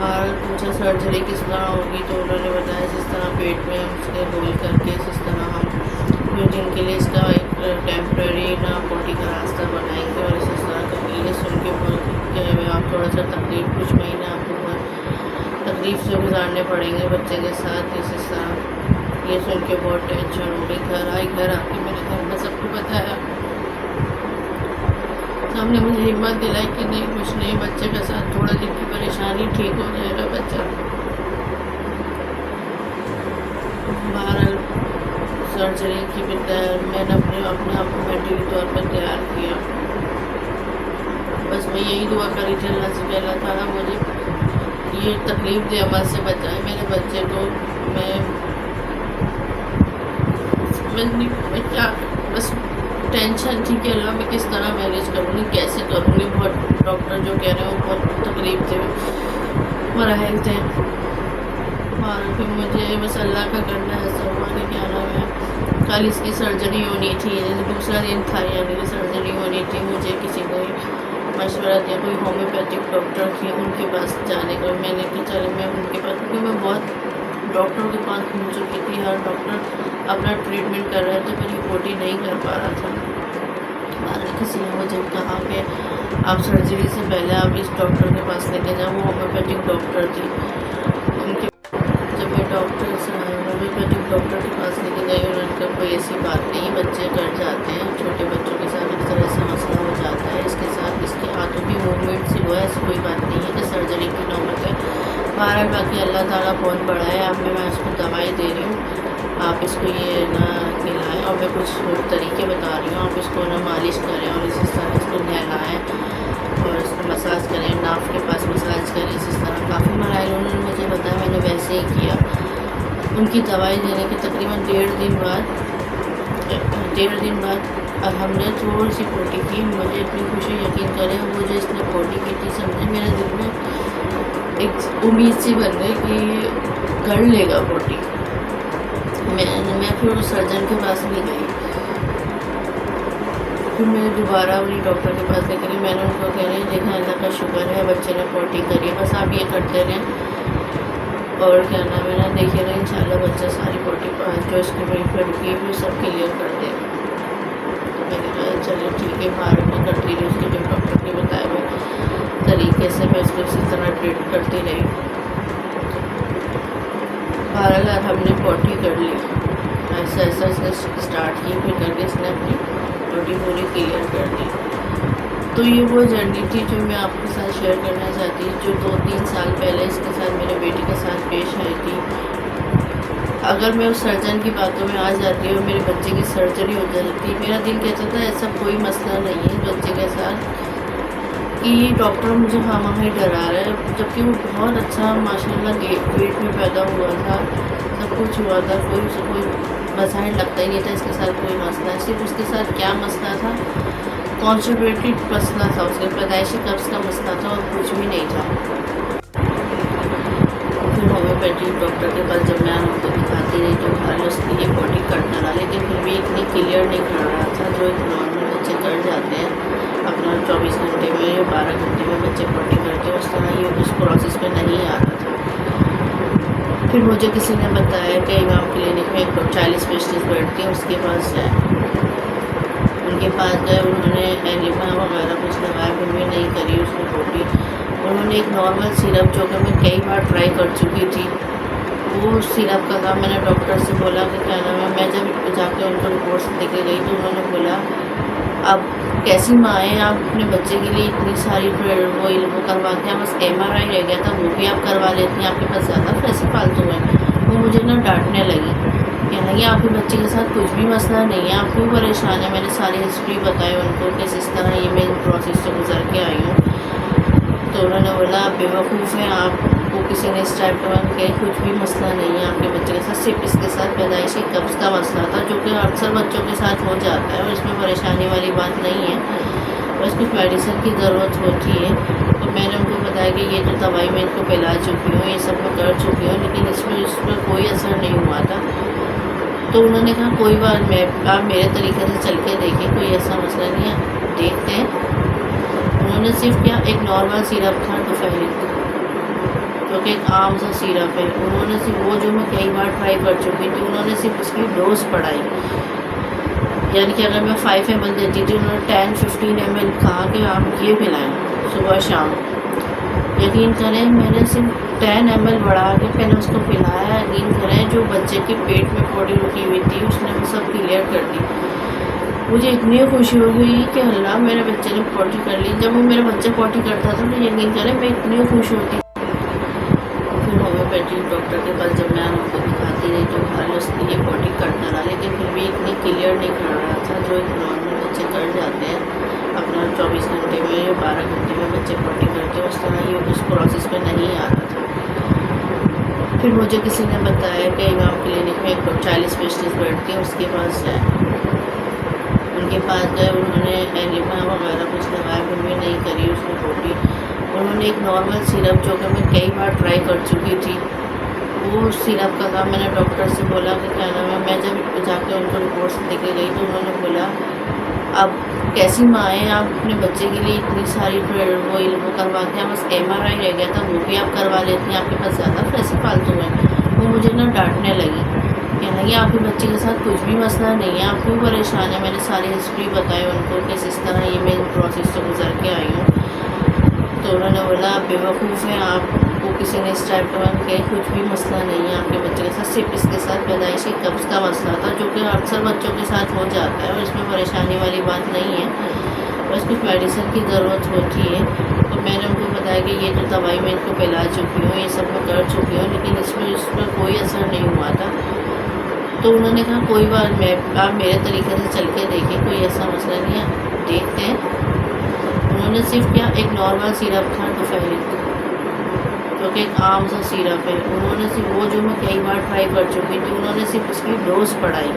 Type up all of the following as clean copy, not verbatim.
بہرحال پوچھا سرجری کس طرح ہوگی تو انہوں نے بتایا جس طرح پیٹ میں ہم اس کے رول کر کے جس طرح ہم جن کے لیے اس کا ایک ٹیمپرری نا پوٹی کا راستہ بنائیں گے اور اس طرح کا یہ سن کے بہت آپ تھوڑا سا تکلیف کچھ مہینہ آپ کو بہت تکلیف سے گزارنے پڑیں گے بچے کے ساتھ اس طرح یہ سن کے بہت ٹینشن ہو گئی. گھر آ کے میں نے گھر میں سب کو بتایا. ہم نے مجھے ہمت دلائی کہ نہیں کچھ نہیں بچے کے ساتھ تھوڑا دن کی پریشانی ٹھیک ہو جائے گا بچہ. بہرحال سرجری کی میں نے اپنے آپ کو مینٹلی طور پر تیار کیا. بس میں یہی دعا کری تھی اللہ سے کہ اللہ تعالیٰ مجھے یہ تکلیف دے عمل سے بچائے میرے بچے کو. میں کیا بس ٹینشن تھی کہ اللہ میں کس طرح مینیج کروں گی کیسے کروں گی. بہت ڈاکٹر جو کہہ رہے ہیں وہ بہت تکلیف تھے مراحل تھے. اور پھر مجھے بس اللہ کا کرنا ایسا ہوا کہ کیا نام ہے کل اس کی سرجری ہونی تھی. دوسرا دن تھا یعنی کہ سرجری ہونی تھی. مجھے کسی کو مشورہ دیا کوئی ہومیوپیتھک ڈاکٹر تھی ان کے پاس جانے کا. میں نے کہا چلے میں ان کے پاس کیونکہ میں بہت ڈاکٹروں کے پاس گھوم چکی تھی. ہر ڈاکٹر اپنا ٹریٹمنٹ کر رہے تھے پر رپورٹ ہی نہیں کر پا رہا تھا. کسی نے مجھے کہا کہ آپ سرجری سے پہلے آپ اس ڈاکٹر کے پاس لے کے جاؤ. وہ ہومیوپیتھک ڈاکٹر تھی. ان کے جب میں ہومیوپیتھک ڈاکٹر کے پاس لے کے گئی انہوں نے کہا کوئی ایسی بات نہیں بچے کر جاتے ہیں چھوٹے بچوں کے ساتھ اس طرح سے مسئلہ ہو جاتا ہے. اس کے ساتھ اس کے ہاتھوں کی موومنٹ سے ہوا ہے ایسی کوئی بات نہیں ہے کہ سرجری کی نوبت ہے. بہرحال باقی اللہ تعالیٰ بہت بڑا ہے. اب میں اس کو دوائی دے رہی ہوں آپ اس کو یہ نہ کھلائیں اور میں کچھ طریقے بتا رہی ہوں. آپ اس کو نہ مالش کریں اور اسی طرح اس کو نہلائیں اور اس کو مساج کریں. ناف کے پاس مساج کریں. اسی طرح کافی مراحل انہوں نے مجھے بتایا میں نے ویسے ہی کیا. ان کی دوائی دینے کے تقریباً ڈیڑھ دن بعد اب ہم نے تھوڑی سی پوٹی کی. مجھے اتنی خوشی یقین کریں وہ جو اس نے پوٹی کی تھی سمجھے میرے دل میں ایک امید سی بن گئی کہ کر لے گا پوٹی. میں پھر اس سرجن کے پاس نہیں گئی. پھر میں دوبارہ انہیں ڈاکٹر کے پاس لے کے گئی. میں نے ان کو کہہ رہی دیکھا اللہ کا شکر ہے بچے نے پوٹی کری. بس آپ یہ کرتے رہیں اور کیا نام ہے نا دیکھیے گا انشاءاللہ بچہ ساری پوٹی جو اس کی میری پڑکی وہ سب کلیئر کر دے. تو میں نے کہا چلے ٹھیک ہے باہر میں کرتی رہی. اس کے جو ڈاکٹر نے بتایا ہوئے طریقے سے میں اس کو اسی طرح ٹریٹ کرتی رہی. بہرحال ہم نے پوٹی کر لی. ایسا اس نے اسٹارٹ کی پھر کر کے اس نے اپنی پوٹی پوری کلیئر کر دی. تو یہ وہ جرنی تھی جو میں آپ کے ساتھ شیئر کرنا چاہتی ہوں جو 2-3 سال پہلے اس کے ساتھ میرے بیٹے کے ساتھ پیش آئی تھی. اگر میں اس سرجن کی باتوں میں آ جاتی اور میرے بچے کی سرجری ہو جاتی میرا دل کہتا تھا ایسا کوئی مسئلہ نہیں ہے بچے کے ساتھ کہ ڈاکٹر مجھے خواہ ہی ڈرا رہا ہے. جبکہ وہ بہت اچھا ماشاء اللہ پیٹ میں پیدا ہوا تھا سب کچھ ہوا تھا. کوئی بظاہر لگتا ہی نہیں تھا اس کے ساتھ کوئی مسئلہ. صرف اس کے ساتھ کیا مسئلہ تھا کانسٹیپیٹڈ مسئلہ تھا. اس کے پیدائشی قبض کا مسئلہ تھا اور کچھ بھی نہیں تھا. پھر ہومیوپیتھک ڈاکٹر کے پاس جب میں ان کو دکھاتی رہی تو بھارت اس کے لیے باڈی کٹ کرا لیکن پھر بھی اتنی کلیئر نہیں کر رہا تھا جو ایک نارمل بچے کر جاتے ہیں اپنا 24 گھنٹے میں یا 12 گھنٹے میں بچے باڈی کرتے ہیں اس طرح یہ اس پروسیس میں نہیں آ رہا تھا. پھر مجھے کسی نے بتایا کہ امام کلینک میں ایک چائلڈ اسپیشلسٹ بیٹھتی ہیں اس کے پاس جائیں. ان کے پاس گئے انہوں نے ایلیما وغیرہ کچھ لگایا پھر بھی نہیں کری اس میں پوٹی. انہوں نے ایک نارمل سیرپ جو کہ میں کئی بار ٹرائی کر چکی تھی وہ سیرپ کا کام میں نے ڈاکٹر سے بولا کہ کیا نام ہے. میں جب جا کے ان کو رپورٹس لے کے گئی تو انہوں نے بولا اب کیسی ماں ہیں آپ اپنے بچے کے لیے اتنی ساری وہ کرواتے ہیں بس MRI رہ گیا تھا وہ بھی آپ کروا لیتی ہیں آپ کے پاس زیادہ پیسے فالتو ہیں. وہ مجھے نا ڈانٹنے لگی کہنے لگی آپ کے بچے کے ساتھ کچھ بھی مسئلہ نہیں ہے آپ کیوں پریشان ہیں. میں نے ساری ہسٹری بتائی ان کو کہ اس طرح یہ میں پروسیس سے گزر کے آئی ہوں. تو انہوں نے بولا آپ بیوقوف ہیں آپ کو کسی نے اس ٹائپ کا کہ کچھ بھی مسئلہ نہیں ہے آپ کے بچے کے ساتھ صرف اس کے ساتھ پیدائشی قبض کا مسئلہ تھا جو کہ اکثر بچوں کے ساتھ ہو جاتا ہے اور اس میں پریشانی والی بات نہیں ہے بس کچھ میڈیسن کی ضرورت ہوتی ہے. تو میں نے ان کو بتایا کہ یہ جو دوائی میں ان کو پلا چکی ہوں یہ سب میں کر چکی ہوں لیکن اس پر کوئی اثر نہیں ہوا تھا. تو انہوں نے کہا کوئی بات آپ میرے طریقے سے چل کے دیکھیں کوئی ایسا مسئلہ نہیں ہے دیکھتے ہیں. انہوں نے صرف کیا ایک نارمل سیرپ تھا ڈوفیلن جو کہ ایک عام سا سیرپ ہے. انہوں نے صرف وہ جو میں کئی بار ٹرائی کر چکی تھی، انہوں نے صرف اس کی ڈوز بڑھائی. یعنی کہ اگر میں 5 ml دیتی تھی، انہوں نے 10-15 ml کہا کہ آپ یہ پلائیں صبح شام. یقین کریں میں نے صرف 10 ml بڑھا کے پہلے اس کو پلایا. یقین کریں جو بچے کے پیٹ میں پوڑی رکی ہوئی تھی اس نے وہ سب کلیئر کر دی. مجھے اتنی خوشی ہو گئی کہ اللہ میرے بچے نے پوٹی کر لی. جب وہ میرا بچہ پوٹی کرتا تھا تو یقین کریں میں اتنی خوش ہوتی. پھر ہومیوپیتھی ڈاکٹر کے پاس جب میں ان کو دکھاتی رہی تو حال اس نے یہ پوٹی کرتا رہا، لیکن پھر بھی اتنی کلیئر نہیں کر رہا تھا جو ایک نارمل بچے کر جاتے ہیں اپنا 24 گھنٹے میں یا 12 گھنٹے میں بچے پوٹی کرتے ہیں، اس طرح یہ اس پروسیس میں نہیں آ رہا تھا. پھر مجھے کسی نے بتایا کہ امام کلینک میں ایک چائلڈ اسپیشلسٹ بیٹھتی ہے، اس کے پاس جائیں. ان کے پاس گئے، انہوں نے ایلیما وغیرہ کچھ لگایا، پھر بھی نہیں کری اس نے پوٹی. انہوں نے ایک نارمل سیرپ جو کہ میں کئی بار ٹرائی کر چکی تھی، وہ سیرپ کا کام میں نے ڈاکٹر سے بولا کہ کیا نام ہے. میں جب جا کے ان کو رپورٹس لے کے گئی تو انہوں نے بولا اب کیسی ماں ہیں آپ، اپنے بچے کے لیے اتنی ساری وہ کرواتے ہیں، بس MRI رہ گیا تھا وہ بھی آپ کروا لیتی ہیں، آپ کے پاس زیادہ پیسے فالتو ہیں. وہ مجھے نا ڈانٹنے لگی کہ نہیں آپ کے بچے کے ساتھ کچھ بھی مسئلہ نہیں ہے، آپ کیوں پریشان ہیں. میں نے ساری ہسٹری بتائی ان کو کہ اس طرح یہ میں پروسیس سے گزر کے آئی ہوں. تو انہوں نے بولا آپ بے وقوف ہیں، آپ کو کسی نے اس ٹائپ کا کہ کچھ بھی مسئلہ نہیں ہے آپ کے بچے کے ساتھ، صرف اس کے ساتھ پیدائشی قبض کا مسئلہ تھا جو کہ اکثر بچوں کے ساتھ ہو جاتا ہے اور اس میں پریشانی والی بات نہیں ہے، بس کچھ میڈیسن کی ضرورت ہوتی ہے. تو میں نے ان کو بتایا کہ یہ تو دوائی میں ان کو پلا چکی ہوں، یہ سب میں کر چکی ہوں، لیکن اس پر کوئی اثر نہیں ہوا تھا. تو انہوں نے کہا کوئی بات میں آپ میرے طریقے سے چل کے دیکھیں، کوئی ایسا مسئلہ نہیں ہے دیکھتے ہیں. انہوں نے صرف کیا ایک نارمل سیرپ تھا ڈوفیلک جو کہ ایک عام سا سیرپ ہے. انہوں نے صرف وہ جو میں کئی بار ٹرائی کر چکی تھی، انہوں نے صرف اس کی ڈوز بڑھائی.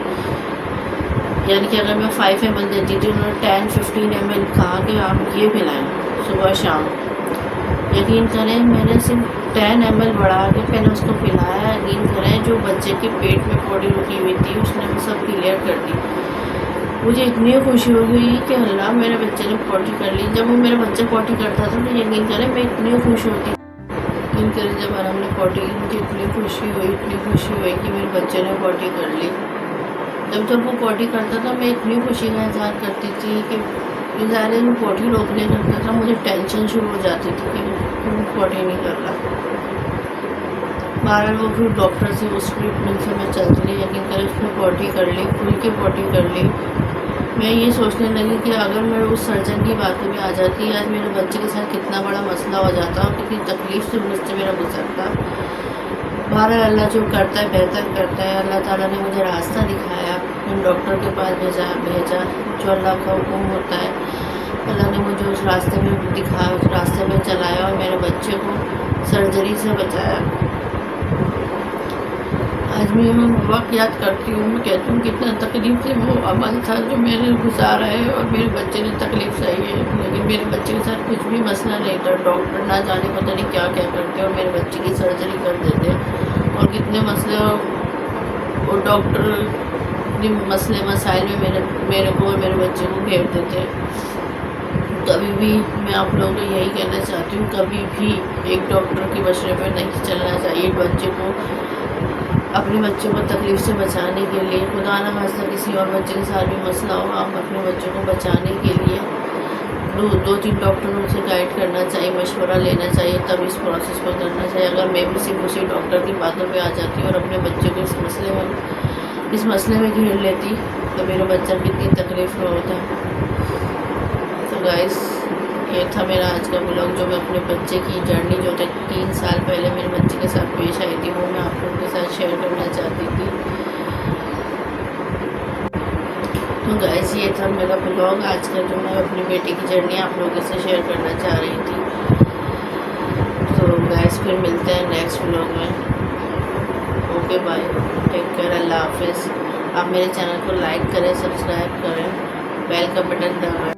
یعنی کہ اگر میں 5 ml دیتی تھی، انہوں نے 10-15 ml کہا کہ آپ یہ پلائیں صبح شام. یقین کریں میں نے صرف 10 ml بڑھا کے پہلے اس کو پلایا. یقین کریں جو بچے کے پیٹ میں پوڑی رکی ہوئی تھی اس نے وہ سب کلیئر کر دی. مجھے اتنی خوشی ہو گئی کہ اللہ میرے بچے نے پوٹی کر لی. جب وہ میرا بچہ پوٹی کرتا تھا تو یقین کریں میں اتنی خوش ہوتی. یقین کریں جب ہم نے پوٹی کی مجھے اتنی خوشی ہوئی کہ میرے بچے نے پوٹی کر لی. جب وہ پوٹی کرتا تھا میں اتنی خوشی کا اظہار کرتی تھی کہ ظاہر میں پوٹی روکنے کرتا تھا مجھے ٹینشن شروع ہو جاتی تھی کہ کیوں پوٹی نہیں کر رہا. بہرحال وہ پھر ڈاکٹر سے اس ٹریٹمنٹ سے میں چلتی رہی. یقین کریں اس نے پوٹی کر لی، کھل کے پوٹی کر لی. میں یہ سوچنے لگی کہ اگر میں اس سرجن کی باتوں میں آ جاتی آج میرے بچے کے ساتھ کتنا بڑا مسئلہ ہو جاتا اور کتنی تکلیف سے مجھ سے میرا گزرتا. بہرحال اللہ جو کرتا ہے بہتر کرتا ہے. اللہ تعالیٰ نے مجھے راستہ دکھایا، ان ڈاکٹر کے پاس بھیجا جو اللہ کا حکم ہوتا ہے. اللہ نے مجھے اس راستے میں دکھایا، اس راستے میں چلایا اور میرے بچے کو سرجری سے بچایا. آج میں وقت یاد کرتی ہوں، میں کہتی ہوں کتنا تکلیف سے وہ عمل تھا جو میں نے گزارا ہے اور میرے بچے نے تکلیف سہی ہے، لیکن میرے بچے کے ساتھ کچھ بھی مسئلہ نہیں تھا. ڈاکٹر نہ جانے پتہ نہیں کیا کیا کرتے اور میرے بچے کی سرجری کر دیتے اور کتنے مسئلے اور ڈاکٹر مسئلے مسائل میں میرے کو اور میرے بچے کو گھیر دیتے. کبھی بھی میں آپ لوگوں کو یہی کہنا چاہتی ہوں کبھی بھی ایک ڈاکٹر کے مشورے پہ نہیں چلنا چاہیے. بچے کو اپنے بچوں کو تکلیف سے بچانے کے لیے، خدا نہ خواستہ کسی اور بچے کے ساتھ بھی مسئلہ ہو، آپ اپنے بچوں کو بچانے کے لیے 2-3 ڈاکٹروں سے گائیڈ کرنا چاہیے، مشورہ لینا چاہیے، تب اس پروسیس کو کرنا چاہیے. اگر میں بھی صرف اسی ڈاکٹر کی باتوں پہ آ جاتی اور اپنے بچوں کو اس مسئلے میں گھیر لیتی تو میرا بچہ کتنی تکلیف میں ہوتا. تو گائز یہ تھا میرا آج کا بلاگ جو میں اپنے بچے کی جرنی جو 3 سال پہلے میرے بچے کے ساتھ پیش آئی تھی وہ میں آپ لوگوں کے ساتھ شیئر کرنا چاہتی تھی. تو گائز یہ تھا میرا بلاگ آج کا جو میں اپنی بیٹی کی جرنی آپ لوگوں سے شیئر کرنا چاہ رہی تھی. تو گائز پھر ملتے ہیں نیکسٹ بلاگ میں. اوکے بائے، ٹیک کیئر، اللہ حافظ. آپ میرے چینل کو لائک کریں، سبسکرائب کریں، بیل کا بٹن دبائیں.